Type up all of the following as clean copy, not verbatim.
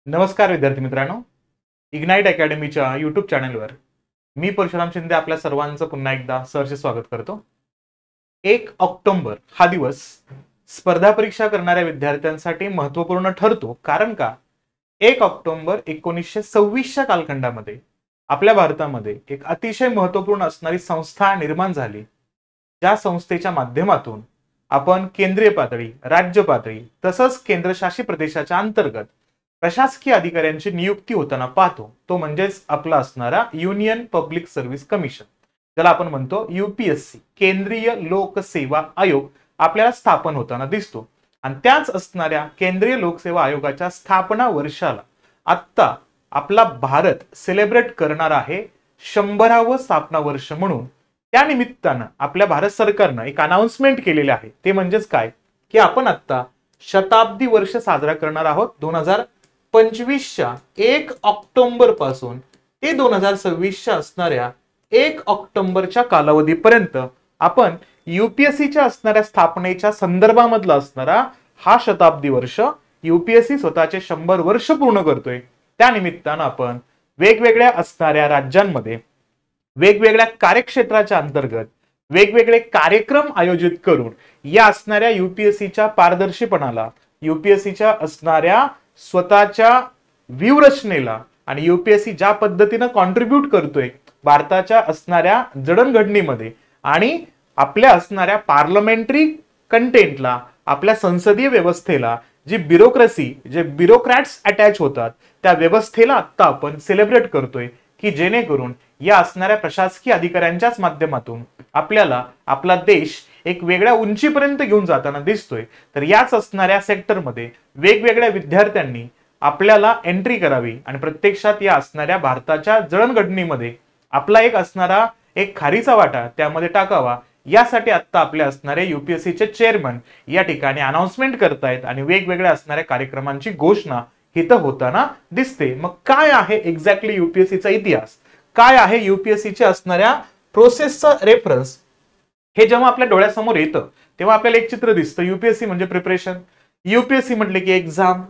नमस्कार विद्यार्थी मित्रांनो, इग्नाइट अकॅडमीच्या युट्यूब चॅनलवर मी परशुराम शिंदे आपल्या सर्वांचं पुन्हा एकदा सहर्ष स्वागत करतो. 1 ऑक्टोबर हा दिवस स्पर्धा परीक्षा करणाऱ्या विद्यार्थ्यांसाठी महत्वपूर्ण ठरतो. कारण का 1 ऑक्टोबर 1926च्या कालखंडामध्ये आपल्या भारतामध्ये एक अतिशय महत्वपूर्ण असणारी संस्था निर्माण झाली. ज्या संस्थेच्या माध्यमातून आपण केंद्रीय पातळी, राज्य पातळी तसंच केंद्रशासित प्रदेशाच्या अंतर्गत प्रशासकीय अधिकाऱ्यांची नियुक्ती होताना पाहतो. तो म्हणजेच आपला असणारा युनियन पब्लिक सर्व्हिस कमिशन, ज्याला आपण म्हणतो यूपीएससी, केंद्रीय लोकसेवा आयोग आपल्याला स्थापन होताना दिसतो. आणि त्याच असणाऱ्या केंद्रीय लोकसेवा आयोगाच्या स्थापना वर्षाला आत्ता आपला भारत सेलिब्रेट करणार आहे 100वे स्थापना वर्ष म्हणून. त्या निमित्तानं आपल्या भारत सरकारनं एक अनाउन्समेंट केलेले आहे. ते म्हणजेच काय की आपण आत्ता शताब्दी वर्ष साजरा करणार आहोत. 2025च्या 1 ऑक्टोबर पासून ते 2026च्या असणाऱ्या 1 ऑक्टोबरच्या कालावधीपर्यंत आपण यूपीएससीच्या असणाऱ्या स्थापनेच्या संदर्भामधला असणारा हा शताब्दी वर्ष यूपीएससी स्वतःचे 100 वर्ष पूर्ण करतोय. त्या निमित्तानं आपण वेगवेगळ्या असणाऱ्या राज्यांमध्ये वेगवेगळ्या कार्यक्षेत्राच्या अंतर्गत वेगवेगळे कार्यक्रम आयोजित करून या असणाऱ्या यूपीएससीच्या पारदर्शीपणाला, यूपीएससीच्या असणाऱ्या स्वतःच्या व्यूहरचनेला आणि यूपीएससी ज्या पद्धतीनं कॉन्ट्रीब्यूट करतोय भारताच्या असणाऱ्या जडणघडणीमध्ये आणि आपल्या असणाऱ्या पार्लमेंटरी कंटेंटला, आपल्या संसदीय व्यवस्थेला, जी ब्युरोक्रेसी, जे ब्युरोक्रॅट्स अटॅच होतात त्या व्यवस्थेला आता आपण सेलिब्रेट करतोय की जेणेकरून या असणाऱ्या प्रशासकीय अधिकाऱ्यांच्याच माध्यमातून आपल्याला आपला देश एक वेगळ्या उंचीपर्यंत घेऊन जाताना दिसतोय. तर याच असणाऱ्या सेक्टरमध्ये वेगवेगळ्या विद्यार्थ्यांनी आपल्याला एंट्री करावी आणि प्रत्यक्षात या असणाऱ्या भारताच्या जडणघडणीमध्ये आपला एक असणारा एक खारीचा वाटा त्यामध्ये टाकावा. यासाठी आता आपल्या असणारे यूपीएससीचे चेअरमन या ठिकाणी अनाउन्समेंट करतायत आणि वेगवेगळ्या असणाऱ्या कार्यक्रमांची घोषणा इथं होताना दिसते. मग काय आहे एक्झॅक्टली यूपीएससीचा इतिहास, काय आहे यूपीएससीच्या असणाऱ्या प्रोसेसचा रेफरन्स, हे जेव्हा आपल्या डोळ्यासमोर येतं तेव्हा आपल्याला एक चित्र दिसतं. यूपीएससी म्हणजे प्रिपरेशन, यूपीएससी म्हटले की एक्झाम,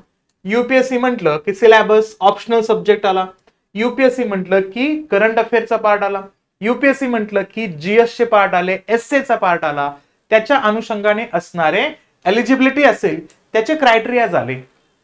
यूपीएससी म्हटलं की सिलेबस, ऑप्शनल सब्जेक्ट आला, यूपीएससी म्हटलं की करंट अफेअरचा पार्ट आला, यूपीएससी म्हटलं की जीएस चे पार्ट आले, एसएचा पार्ट आला, त्याच्या अनुषंगाने असणारे एलिजिबिलिटी असेल त्याचे क्रायटेरिया झाले.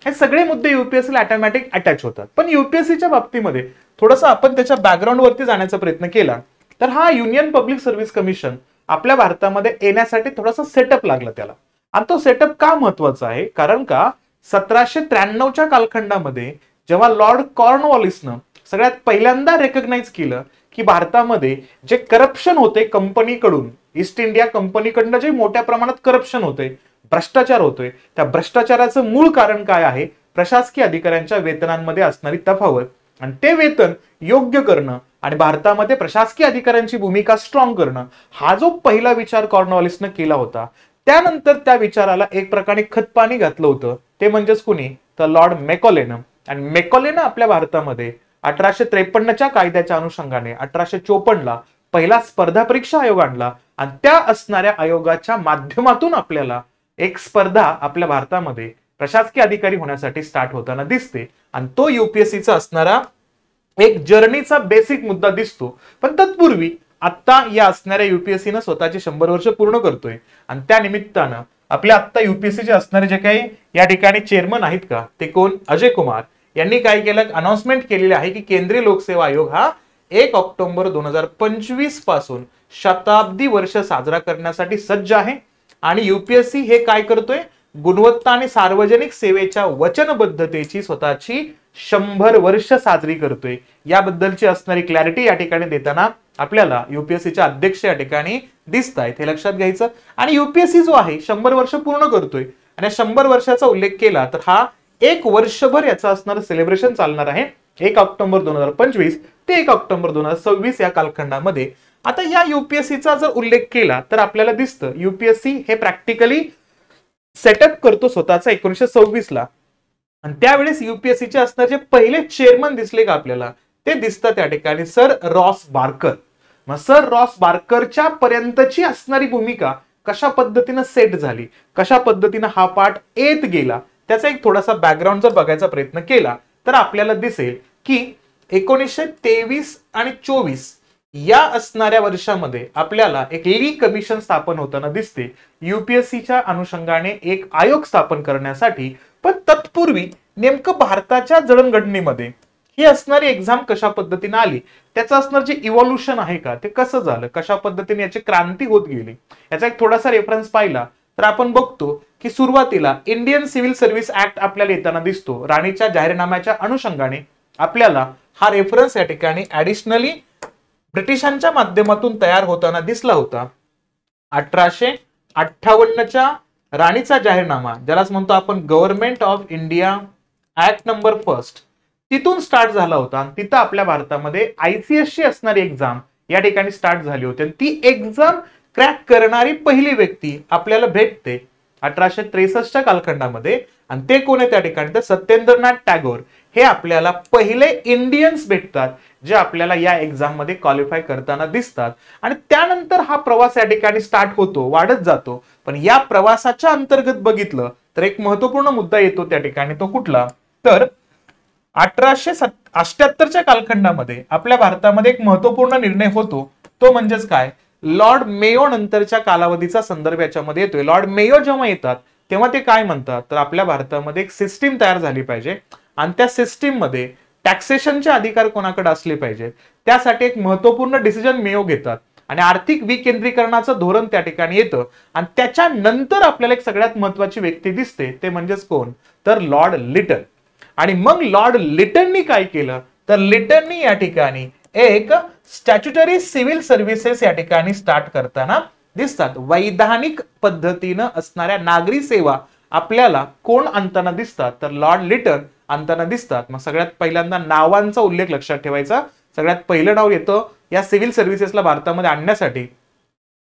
हे सगळे मुद्दे यूपीएससीला ऑटोमॅटिक अटॅच होतात. पण यूपीएससीच्या बाबतीमध्ये थोडंसं आपण त्याच्या बॅकग्राऊंड वरती जाण्याचा प्रयत्न केला तर हा युनियन पब्लिक सर्व्हिस कमिशन आपल्या भारतामध्ये येण्यासाठी थोडासा सेटअप लागला त्याला. आणि तो सेटअप का महत्वाचा आहे, कारण का 1793च्या कालखंडामध्ये जेव्हा लॉर्ड कॉर्नवॉलिसनं सगळ्यात पहिल्यांदा रेकग्नाइज केलं की भारतामध्ये जे करप्शन होते कंपनीकडून, ईस्ट इंडिया कंपनीकडनं जे मोठ्या प्रमाणात करप्शन होते, भ्रष्टाचार होतोय, त्या भ्रष्टाचाराचं मूळ कारण काय आहे, प्रशासकीय अधिकाऱ्यांच्या वेतनांमध्ये असणारी तफावत आणि ते वेतन योग्य करणं आणि भारतामध्ये प्रशासकीय अधिकाऱ्यांची भूमिका स्ट्रॉंग करणं, हा जो पहिला विचार कॉर्नवॉलिसनं केला होता. त्यानंतर त्या विचाराला एक प्रकारे खतपाणी घातलं होतं. ते म्हणजेच कुणी, तर लॉर्ड मेकॉलेनं. आणि मेकॉलेनं आपल्या भारतामध्ये 1853च्या कायद्याच्या अनुषंगाने 1854ला पहिला स्पर्धा परीक्षा आयोग आणला आणि त्या असणाऱ्या आयोगाच्या माध्यमातून आपल्याला एक स्पर्धा आपल्या भारतामध्ये प्रशासकीय अधिकारी होण्यासाठी स्टार्ट होताना दिसते. आणि तो यूपीएससीचा असणारा एक जर्नीचा बेसिक मुद्दा दिसतो. पण तत्पूर्वी आता या असणाऱ्या यूपीएससीनं स्वतःचे 100 वर्ष पूर्ण करतोय आणि त्या निमित्तानं आपल्या आता यूपीएससीचे असणारे जे काही या ठिकाणी चेअरमन आहेत का, ते कोण, अजय कुमार यांनी काय केलं, अनाउन्समेंट केलेली आहे की केंद्रीय लोकसेवा आयोग हा 1 ऑक्टोबर 2025 पासून शताब्दी वर्ष साजरा करण्यासाठी सज्ज आहे. आणि यूपीएससी हे काय करतोय, गुणवत्ता आणि सार्वजनिक सेवेच्या वचनबद्धतेची स्वतःची 100 वर्ष साजरी करतोय. याबद्दलची असणारी क्लॅरिटी या ठिकाणी देताना आपल्याला यूपीएससीच्या अध्यक्ष या ठिकाणी दिसत आहेत, हे लक्षात घ्यायचं. आणि यूपीएससी जो आहे 100 वर्ष पूर्ण करतोय आणि 100 वर्षाचा उल्लेख केला तर हा एक वर्षभर याचं असणारं सेलिब्रेशन चालणार आहे 1 ऑक्टोबर 2025 ते 1 ऑक्टोबर 2026 या कालखंडामध्ये. आता या यूपीएससीचा जर उल्लेख केला तर आपल्याला दिसतं यूपीएससी हे प्रॅक्टिकली सेटअप करतो स्वतःचा 1926ला. आणि त्यावेळेस यूपीएससीचे असणारे जे पहिले चेअरमन दिसले का आपल्याला, ते दिसतात त्या ठिकाणी सर रॉस बार्कर. मग सर रॉस बार्करच्या पर्यंतची असणारी भूमिका कशा पद्धतीनं सेट झाली, कशा पद्धतीनं हा पार्ट येत गेला, त्याचा एक थोडासा बॅकग्राऊंड जर बघायचा प्रयत्न केला तर आपल्याला दिसेल की 1923 आणि 24 या असणाऱ्या वर्षामध्ये आपल्याला एक ली कमिशन स्थापन होताना दिसते युपीएससीच्या अनुषंगाने एक आयोग स्थापन करण्यासाठी. पण तत्पूर्वी नेमकं भारताच्या जडणघडणीमध्ये ही असणारी एक्झाम कशा पद्धतीने आली, त्याचं असणार जे इव्हॉल्युशन आहे का, ते कसं झालं, कशा पद्धतीने याची क्रांती होत गेली, याचा एक थोडासा रेफरन्स पाहिला तर आपण बघतो की सुरुवातीला इंडियन सिव्हिल सर्व्हिस ऍक्ट आपल्याला येताना दिसतो. राणीच्या जाहीरनाम्याच्या अनुषंगाने आपल्याला हा रेफरन्स या ठिकाणी ऍडिशनली ब्रिटिशांच्या माध्यमातून तयार होताना दिसला होता. 1858च्या राणीचा जाहीरनामा, ज्यालाच म्हणतो आपण government of India act number 1, तिथून स्टार्ट झाला होता. आणि तिथं आपल्या भारतामध्ये आयसीएसची असणारी एक्झाम या ठिकाणी स्टार्ट झाली होती. आणि ती एक्झाम क्रॅक करणारी पहिली व्यक्ती आपल्याला भेटते 1863च्या कालखंडामध्ये. आणि ते कोण आहे त्या ठिकाणी, तर सत्येंद्रनाथ टागोर हे आपल्याला पहिले इंडियन्स भेटतात जे आपल्याला या एक्झाम मध्ये क्वालिफाय करताना दिसतात. आणि त्यानंतर हा प्रवास या ठिकाणी स्टार्ट होतो, वाढत जातो. पण या प्रवासाच्या अंतर्गत बघितलं तर एक महत्वपूर्ण मुद्दा येतो त्या ठिकाणी. तो कुठला, तर 1878च्या कालखंडामध्ये आपल्या भारतामध्ये एक महत्वपूर्ण निर्णय होतो. तो म्हणजेच काय, लॉर्ड मेयो नंतरच्या कालावधीचा संदर्भ याच्यामध्ये येतोय. लॉर्ड मेयो जेव्हा येतात तेव्हा ते काय म्हणतात, तर आपल्या भारतामध्ये एक सिस्टीम तयार झाली पाहिजे आणि त्या सिस्टीम मध्ये टॅक्सेशनचे अधिकार कोणाकडे असले पाहिजे, त्यासाठी एक महत्वपूर्ण डिसिजन मेयो घेतात. आणि आर्थिक विकेंद्रीकरणाचं धोरण त्या ठिकाणी येतं. आणि त्याच्यानंतर आपल्याला एक सगळ्यात महत्वाची व्यक्ती दिसते, ते म्हणजेच कोण, तर लॉर्ड लिटन. आणि मग लॉर्ड लिटननी काय केलं, तर लिटननी या ठिकाणी एक स्टॅच्युटरी सिव्हिल सर्व्हिसेस या ठिकाणी स्टार्ट करताना दिसतात. वैधानिक पद्धतीनं असणाऱ्या नागरी सेवा आपल्याला कोण आणताना दिसतात, तर लॉर्ड लिटन आणताना दिसतात. मग सगळ्यात पहिल्यांदा नावांचा उल्लेख लक्षात ठेवायचा. सगळ्यात पहिलं नाव येतं या सिव्हिल सर्व्हिसेसला भारतामध्ये आणण्यासाठी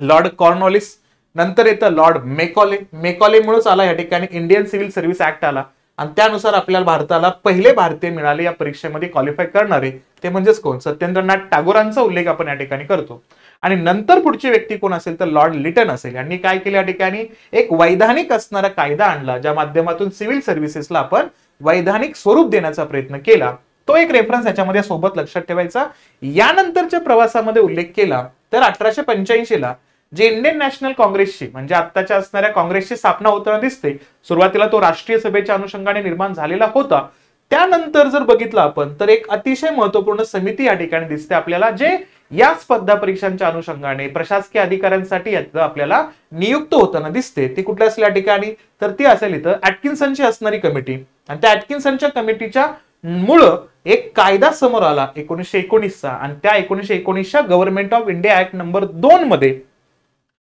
लॉर्ड कॉर्नवॉलिस. नंतर येतं लॉर्ड मेकॉले. मेकॉलेमुळेच आला या ठिकाणी इंडियन सिव्हिल सर्व्हिस ऍक्ट आला. आणि त्यानुसार आपल्याला भारताला पहिले भारतीय मिळाले या परीक्षेमध्ये क्वालिफाय करणारे, ते म्हणजेच कोण, सत्येंद्रनाथ टागोरांचा उल्लेख आपण या ठिकाणी करतो. आणि नंतर पुढची व्यक्ती कोण असेल, तर लॉर्ड लिटन असेल. यांनी काय केलं, या ठिकाणी एक वैधानिक असणारा कायदा आणला, ज्या माध्यमातून सिव्हिल सर्व्हिसेसला आपण वैधानिक स्वरूप देण्याचा प्रयत्न केला. तो एक रेफरन्स याच्यामध्ये सोबत लक्षात ठेवायचा. यानंतरच्या प्रवासामध्ये उल्लेख केला तर 1885ला जे इंडियन नॅशनल काँग्रेसची म्हणजे आत्ताच्या असणाऱ्या काँग्रेसची स्थापना होताना दिसते. सुरुवातीला तो राष्ट्रीय सभेच्या अनुषंगाने निर्माण झालेला होता. त्यानंतर जर बघितलं आपण तर एक अतिशय महत्वपूर्ण समिती या ठिकाणी दिसते आपल्याला, जे या स्पर्धा परीक्षांच्या अनुषंगाने प्रशासकीय अधिकाऱ्यांसाठी आपल्याला नियुक्त होताना दिसते. ती कुठल्या असेल या ठिकाणी, तर ती असेल इथं ऍटकिन्सनची असणारी कमिटी. आणि त्या ऍटकिन्सनच्या कमिटीच्या मुळे एक कायदा समोर आला 1919चा. आणि त्या 1919च्या government of India act number 2 मध्ये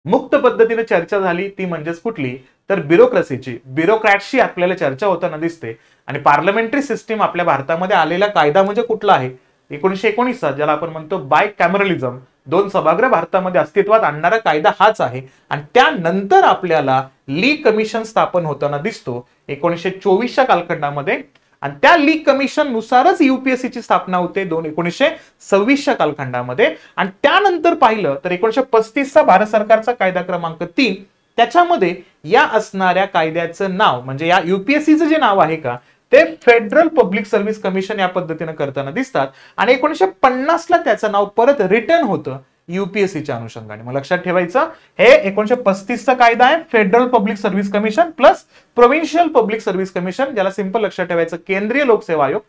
मुक्त पद्धतीने चर्चा झाली. ती म्हणजेच कुठली, तर ब्युरोक्रेसीची, ब्युरोक्रॅटशी आपल्याला चर्चा होताना दिसते. आणि पार्लमेंटरी सिस्टीम आपल्या भारतामध्ये आलेला कायदा म्हणजे कुठला आहे, 1919चा, ज्याला आपण म्हणतो बाय कॅमरलिझम, 2 सभागृह भारतामध्ये अस्तित्वात आणणारा कायदा हाच आहे. आणि त्यानंतर आपल्याला ली कमिशन स्थापन होताना दिसतो 1924च्या कालखंडामध्ये. आणि त्या लीग कमिशन नुसारच युपीएससीची स्थापना होते 1926च्या कालखंडामध्ये. आणि त्यानंतर पाहिलं तर 1935चा भारत सरकारचा कायदा क्रमांक 3, त्याच्यामध्ये या असणाऱ्या कायद्याचं नाव म्हणजे या युपीएससीचं जे नाव आहे का, ते फेडरल पब्लिक सर्व्हिस कमिशन या पद्धतीने करताना दिसतात. आणि 1950ला त्याचं नाव परत रिटर्न होतं युपीएससीच्या अनुषंगाने. मग लक्षात ठेवायचं, हे 1935चा कायदा आहे, federal public service commission plus provincial public service commission, ज्याला सिंपल लक्षात ठेवायचं केंद्रीय लोकसेवा आयोग,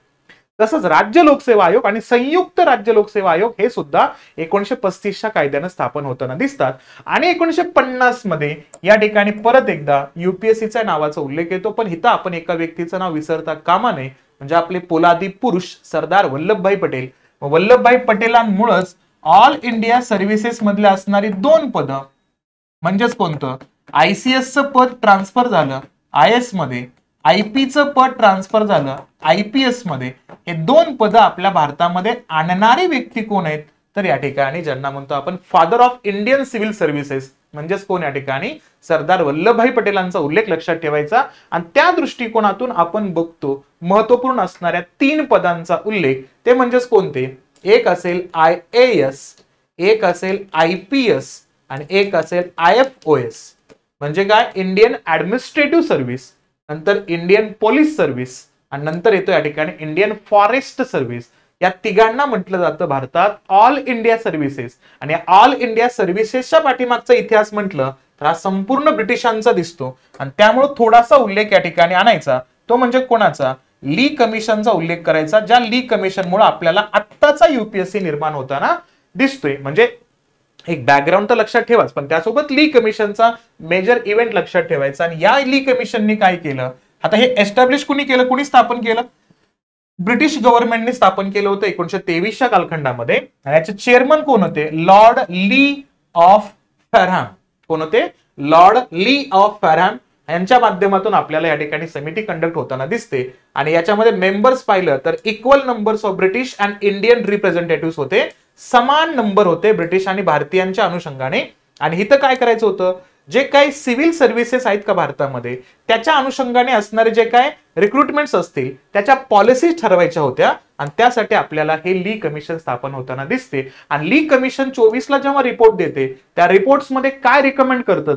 तसंच राज्य लोकसेवा आयोग आणि संयुक्त राज्य लोकसेवा आयोग हे सुद्धा 1935च्या कायद्यानं स्थापन होताना दिसतात. आणि 1950 मध्ये या ठिकाणी परत एकदा युपीएससीच्या नावाचा उल्लेख येतो. पण इथं आपण एका व्यक्तीचं नाव विसरता कामा नये, म्हणजे आपले पोलादी पुरुष सरदार वल्लभभाई पटेल. वल्लभभाई पटेलांमुळेच ऑल इंडिया सर्व्हिसेस मधले असणारी 2 पदं म्हणजेच कोणतं, आयसीएसचं पद ट्रान्सफर झालं आयएस मध्ये, आयपीचं पद ट्रान्सफर झालं आयपीएस मध्ये. हे 2 पदं आपल्या भारतामध्ये आणणारी व्यक्ती कोण आहेत, तर या ठिकाणी ज्यांना म्हणतो आपण father of Indian civil services म्हणजेच कोण, या ठिकाणी सरदार वल्लभभाई पटेलांचा उल्लेख लक्षात ठेवायचा. आणि त्या दृष्टिकोनातून आपण बघतो महत्वपूर्ण असणाऱ्या 3 पदांचा उल्लेख, ते म्हणजेच कोणते, एक असेल IAS, एक असेल IPS आणि एक असेल IFOS. म्हणजे काय, इंडियन ऍडमिनिस्ट्रेटिव्ह सर्व्हिस, नंतर इंडियन पोलीस सर्व्हिस आणि नंतर येतो या ठिकाणी इंडियन फॉरेस्ट सर्व्हिस. या तिघांना म्हटलं जातं भारतात ऑल इंडिया सर्व्हिसेस. आणि ऑल इंडिया सर्व्हिसेसच्या पाठीमागचा इतिहास म्हटलं तर हा संपूर्ण ब्रिटिशांचा दिसतो. आणि त्यामुळे थोडासा उल्लेख या ठिकाणी आणायचा, तो म्हणजे कोणाचा, ली कमिशनचा उल्लेख करायचा, ज्या ली कमिशनमुळे आपल्याला आत्ताचा युपीएससी निर्माण होताना दिसतोय. म्हणजे एक बॅकग्राऊंड तर लक्षात ठेवाच, पण त्यासोबत ली कमिशनचा मेजर इव्हेंट लक्षात ठेवायचा. आणि या ली कमिशननी काय केलं, आता हे एस्टॅब्लिश कुणी केलं, कुणी स्थापन केलं, ब्रिटिश गव्हर्नमेंटने स्थापन केलं होतं 1923च्या कालखंडामध्ये. आणि याचे चेअरमन कोण होते, लॉर्ड ली ऑफ फॅरहॅम. कोण होते, लॉर्ड ली ऑफ फॅरहॅम. यांच्या माध्यमातून आपल्याला या ठिकाणी समिती कंडक्ट होताना दिसते. आणि याच्यामध्ये मेंबर्स पाहिलं तर equal numbers of British and Indian representative होते, समान नंबर होते ब्रिटिश आणि भारतीयांच्या अनुषंगाने. आणि इथं काय करायचं होतं, जे काही सिव्हिल सर्व्हिसेस आहेत का भारतामध्ये, त्याच्या अनुषंगाने असणारे जे काय रिक्रुटमेंट्स असतील त्याच्या पॉलिसीज ठरवायच्या होत्या. आणि त्यासाठी आपल्याला हे ली कमिशन स्थापन होताना दिसते. आणि ली कमिशन 24ला जेव्हा रिपोर्ट देते, त्या रिपोर्ट्स मध्ये काय रिकमेंड करतं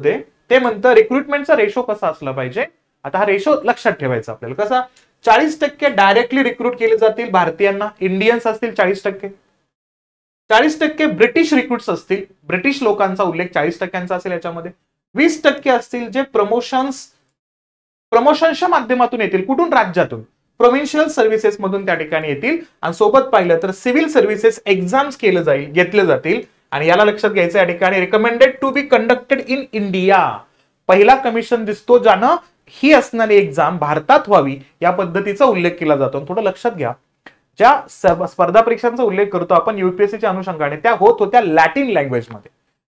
ते म्हणतं रिक्रुटमेंटचा रेशो कसा असला पाहिजे. आता हा रेशो लक्षात ठेवायचा आपल्याला कसा, 40% डायरेक्टली रिक्रूट केले जातील भारतीयांना, इंडियन्स असतील 40%, 40% ब्रिटिश रिक्रुट्स असतील, ब्रिटिश लोकांचा उल्लेख 40% असेल याच्यामध्ये, 20% असतील जे प्रमोशनच्या माध्यमातून येतील, कुठून, राज्यातून, प्रोव्हिन्शियल सर्व्हिसेस मधून त्या ठिकाणी येतील. आणि सोबत पाहिलं तर सिव्हिल सर्व्हिसेस एक्झाम्स घेतले जातील. आणि याला लक्षात घ्यायचं या ठिकाणी recommended to be conducted in India. पहिला कमिशन दिसतो ज्यानं ही असणारी एक्झाम भारतात व्हावी या पद्धतीचा उल्लेख केला जातो. थोडं लक्षात घ्या, ज्या स्पर्धा परीक्षांचा उल्लेख करतो आपण युपीएससीच्या अनुषंगाने, त्या होत होत्या लॅटिन लँग्वेज मध्ये.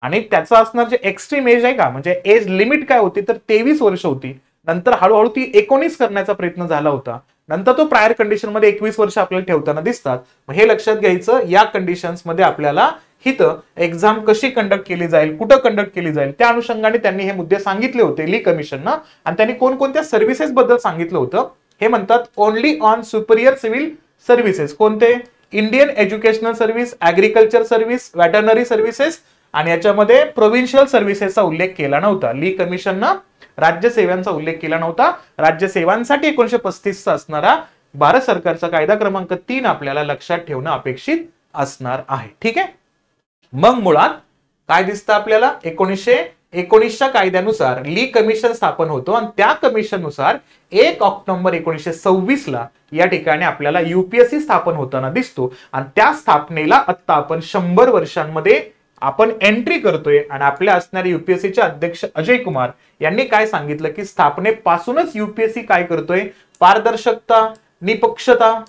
आणि त्याचं असणार जे एक्स्ट्रीम एज आहे का, म्हणजे एज लिमिट काय होती तर 23 वर्ष होती. नंतर हळूहळू ती 19 करण्याचा प्रयत्न झाला होता. नंतर तो प्रायर कंडिशन मध्ये 21 वर्ष आपल्याला ठेवताना दिसतात. हे लक्षात घ्यायचं, या कंडिशन्स मध्ये आपल्याला हिथं एक्झाम कशी कंडक्ट केली जाईल, कुठं कंडक्ट केली जाईल, त्या अनुषंगाने त्यांनी हे मुद्दे सांगितले होते ली कमिशननं. आणि त्यांनी कोणकोणत्या सर्व्हिसेस बद्दल सांगितलं होतं, हे म्हणतात only on superior civil services. कोणते, Indian educational service, agriculture service, veterinary services. आणि याच्यामध्ये प्रोव्हिन्शियल सर्व्हिसेसचा उल्लेख केला नव्हता. ली कमिशननं राज्यसेवांचा उल्लेख केला नव्हता. राज्यसेवांसाठी 1935चा असणारा भारत सरकारचा कायदा क्रमांक 3 आपल्याला लक्षात ठेवणं अपेक्षित असणार आहे. ठीक आहे. मग मुळात काय दिसतं आपल्याला, 1919च्या कायद्यानुसार ली कमिशन स्थापन होतो. आणि त्या कमिशननुसार 1 ऑक्टोबर 1926ला या ठिकाणी आपल्याला युपीएससी स्थापन होताना दिसतो. आणि त्या स्थापनेला आता आपण 100 वर्षांमध्ये आपण एंट्री करतोय. आणि आपल्या असणारे युपीएससीचे अध्यक्ष अजय कुमार यांनी काय सांगितलं की स्थापनेपासूनच युपीएससी काय करतोय, पारदर्शकता, निपक्षता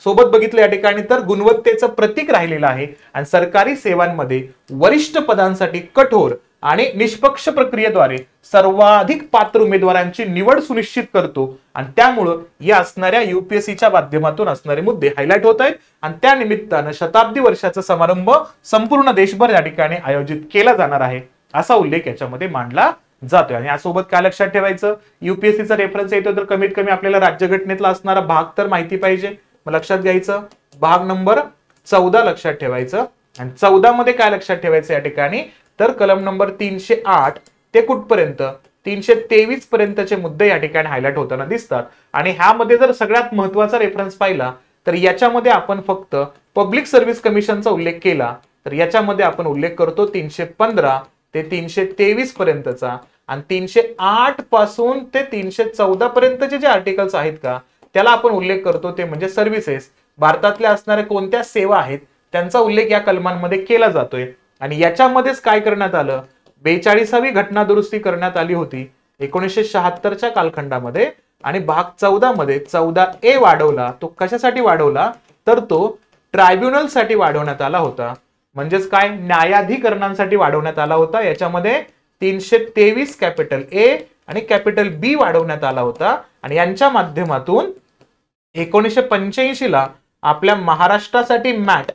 सोबत बघितलं या ठिकाणी तर गुणवत्तेचं प्रतीक राहिलेलं आहे. आणि सरकारी सेवांमध्ये वरिष्ठ पदांसाठी कठोर आणि निष्पक्ष प्रक्रियेद्वारे सर्वाधिक पात्र उमेदवारांची निवड सुनिश्चित करतो. आणि त्यामुळं या असणाऱ्या युपीएससीच्या माध्यमातून असणारे मुद्दे हायलाइट होत आहेत. आणि त्या निमित्तानं शताब्दी वर्षाचा समारंभ संपूर्ण देशभर या ठिकाणी आयोजित केला जाणार आहे, असा उल्लेख याच्यामध्ये मांडला जातोय. आणि यासोबत काय लक्षात ठेवायचं, युपीएससीचा रेफरन्स येतो तर कमीत कमी आपल्याला राज्यघटनेतला असणारा भाग तर माहिती पाहिजे. मग लक्षात घ्यायचं, भाग नंबर 14 लक्षात ठेवायचं. आणि 14 मध्ये काय लक्षात ठेवायचं या ठिकाणी तर कलम नंबर 308 ते कुठपर्यंत 323 पर्यंतचे मुद्दे या ठिकाणी हायलाइट होताना दिसतात. आणि ह्यामध्ये जर सगळ्यात महत्वाचा रेफरन्स पाहिला तर याच्यामध्ये आपण फक्त पब्लिक सर्व्हिस कमिशनचा उल्लेख केला तर याच्यामध्ये आपण उल्लेख करतो 315 ते 323 पर्यंतचा. आणि 308 पासून ते 314 पर्यंतचे जे आर्टिकल्स आहेत का त्याला आपण उल्लेख करतो ते म्हणजे सर्व्हिसेस, भारतातल्या असणाऱ्या कोणत्या सेवा आहेत त्यांचा उल्लेख या कलमांमध्ये केला जातोय. आणि याच्यामध्येच काय करण्यात आलं, 42वी घटना दुरुस्ती करण्यात आली होती 1976च्या कालखंडामध्ये. आणि भाग 14 मध्ये 14A वाढवला. तो कशासाठी वाढवला तर तो ट्रायब्युनल साठी वाढवण्यात आला होता. म्हणजेच काय, न्यायाधिकरणांसाठी वाढवण्यात आला होता. याच्यामध्ये 323 कॅपिटल ए आणि कॅपिटल बी वाढवण्यात आला होता. आणि यांच्या माध्यमातून 1985ला आपल्या महाराष्ट्रासाठी मॅट,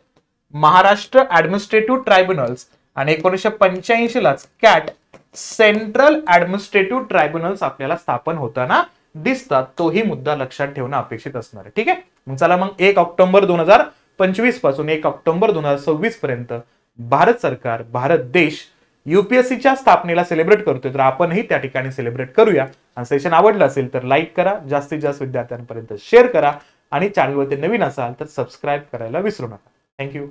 महाराष्ट्र ऍडमिनिस्ट्रेटिव्ह ट्रायब्युनल्स, आणि 1985लाच कॅट, सेंट्रल ऍडमिनिस्ट्रेटिव्ह ट्रायब्युनल्स आपल्याला स्थापन होताना दिसतात. तोही मुद्दा लक्षात ठेवणं अपेक्षित असणार आहे. ठीक आहे. मग चला मग 1 ऑक्टोबर 2025 पासून 1 ऑक्टोबर 2026 पर्यंत भारत सरकार, भारत देश युपीएससीच्या स्थापनेला सेलिब्रेट करतोय तर आपणही त्या ठिकाणी सेलिब्रेट करूया. आणि सेशन आवडलं असेल तर लाईक करा, जास्तीत जास्त विद्यार्थ्यांपर्यंत शेअर करा आणि चॅनलवरती नवीन असाल तर सबस्क्राईब करायला विसरू नका. थँक्यू.